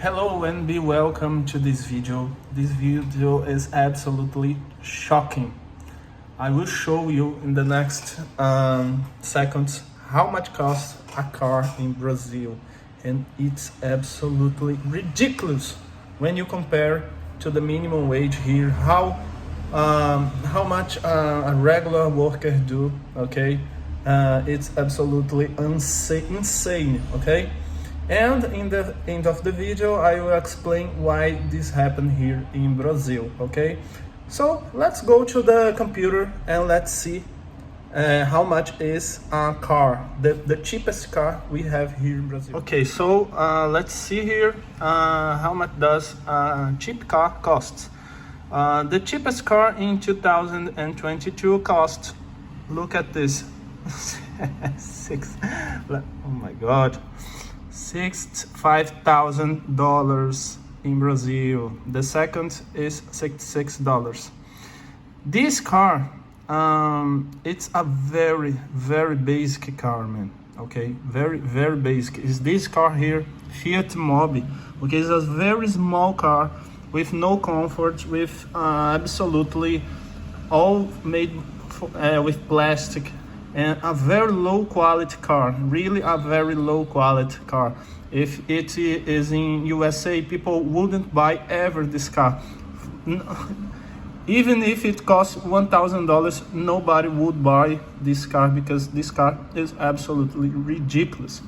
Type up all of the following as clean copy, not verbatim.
Hello and be welcome to this video. This video is absolutely shocking. I will show you in the next seconds how much costs a car in Brazil, and it's absolutely ridiculous when you compare to the minimum wage here. How much a regular worker do? Okay, it's absolutely insane. Okay. And in the end of the video, I will explain why this happened here in Brazil, okay? So let's go to the computer and let's see how much is a car, the cheapest car we have here in Brazil. Okay, so let's see here how much does a cheap car cost. The cheapest car in 2022 cost, look at this, oh my God. $65,000 in Brazil. The second is $66. This car, it's a very basic car, man. Okay, very basic. Is this car here, Fiat Mobi? Okay, it's a very small car with no comfort, with absolutely all made with plastic. And a very low quality car, really a very low quality car. If it is in USA, people wouldn't buy ever this car. Even if it costs $1,000, nobody would buy this car because this car is absolutely ridiculous.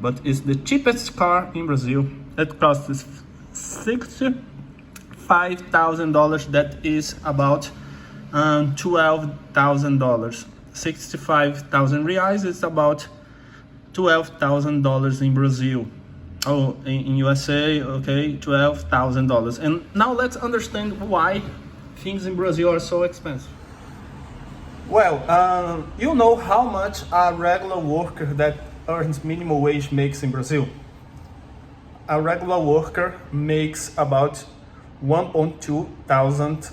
But it's the cheapest car in Brazil. It costs $65,000. That is about $12,000. 65,000 reais is about $12,000 in Brazil. Oh, in USA, okay, $12,000. And now let's understand why things in Brazil are so expensive. Well, you know how much a regular worker that earns minimum wage makes in Brazil? A regular worker makes about 1.2 thousand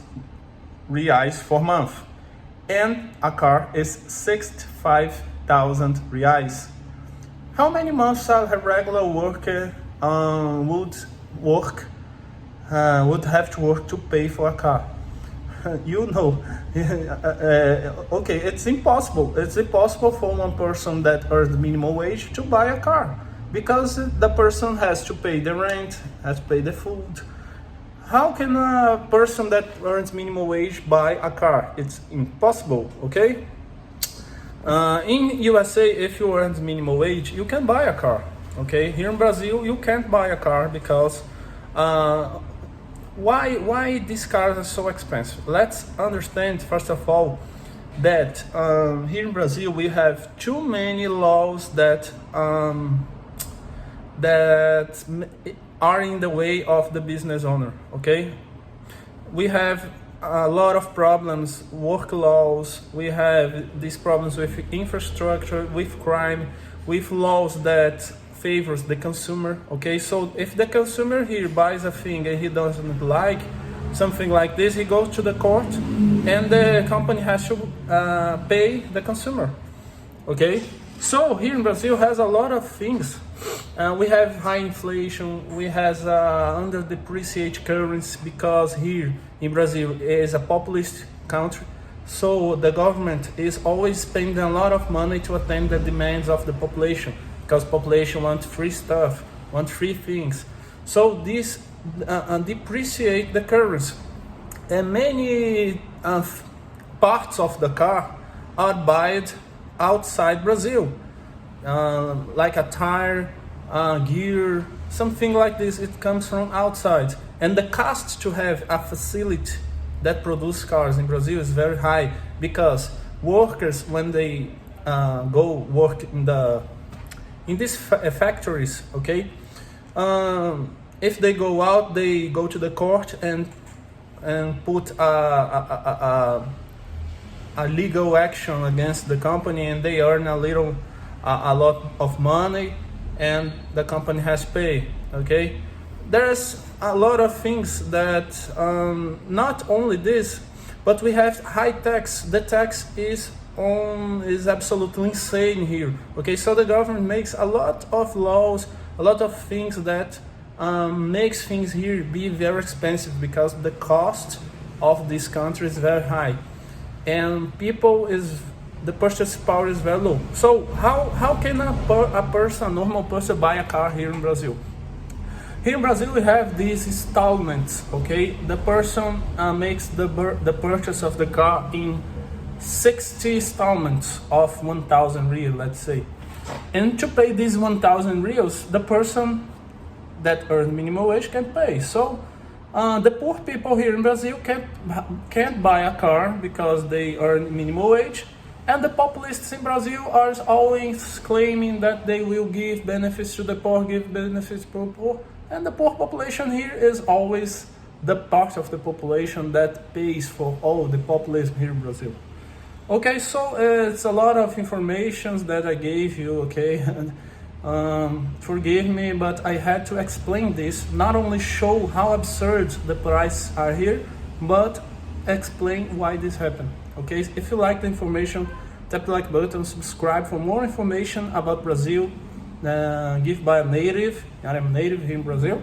reais per month. And a car is 65,000 reais. How many months a regular worker would have to work to pay for a car? You know, okay, it's impossible. It's impossible for one person that earns minimum wage to buy a car because the person has to pay the rent, has to pay the food. How can a person that earns minimum wage buy a car? It's impossible, okay? In USA, if you earn minimum wage, you can buy a car, okay? Here in Brazil, you can't buy a car because why these cars are so expensive? Let's understand, first of all, that here in Brazil, we have too many laws that are in the way of the business owner, okay? We have a lot of problems, work laws, we have these problems with infrastructure, with crime, with laws that favors the consumer, okay? So if the consumer here buys a thing and he doesn't like something like this, he goes to the court and the company has to pay the consumer, okay? So here in Brazil has a lot of things. We have high inflation, we have under depreciated currency because here in Brazil is a populist country. So the government is always spending a lot of money to attend the demands of the population because population wants free stuff, wants free things. So this depreciate the currency. And many parts of the car are bought outside Brazil, like a tire, gear, something like this. It comes from outside, and the cost to have a facility that produce cars in Brazil is very high because workers, when they go work in these factories, okay, if they go out, they go to the court and put a legal action against the company, and they earn a lot of money, and the company has to pay, okay? There's a lot of things that, not only this, but we have high tax. The tax is absolutely insane here, okay? So the government makes a lot of laws, a lot of things that makes things here be very expensive because the cost of this country is very high, and the purchase power is very low. So how can a normal person buy a car here in Brazil? Here in Brazil we have these installments, okay? The person makes the purchase of the car in 60 installments of 1,000 real, let's say. And to pay these 1,000 reals, the person that earns minimum wage can pay. So the poor people here in Brazil can't buy a car because they earn minimum wage. And the populists in Brazil are always claiming that they will give benefits to the poor, give benefits to the poor. And the poor population here is always the part of the population that pays for all the populism here in Brazil. Okay, so it's a lot of information that I gave you, okay? Forgive me, but I had to explain this, not only show how absurd the prices are here, but explain why this happened. Okay, if you like the information, tap the like button, subscribe for more information about Brazil, give by a native. I am native here in Brazil.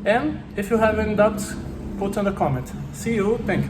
And if you have any doubts, put in the comment. See you, thank you.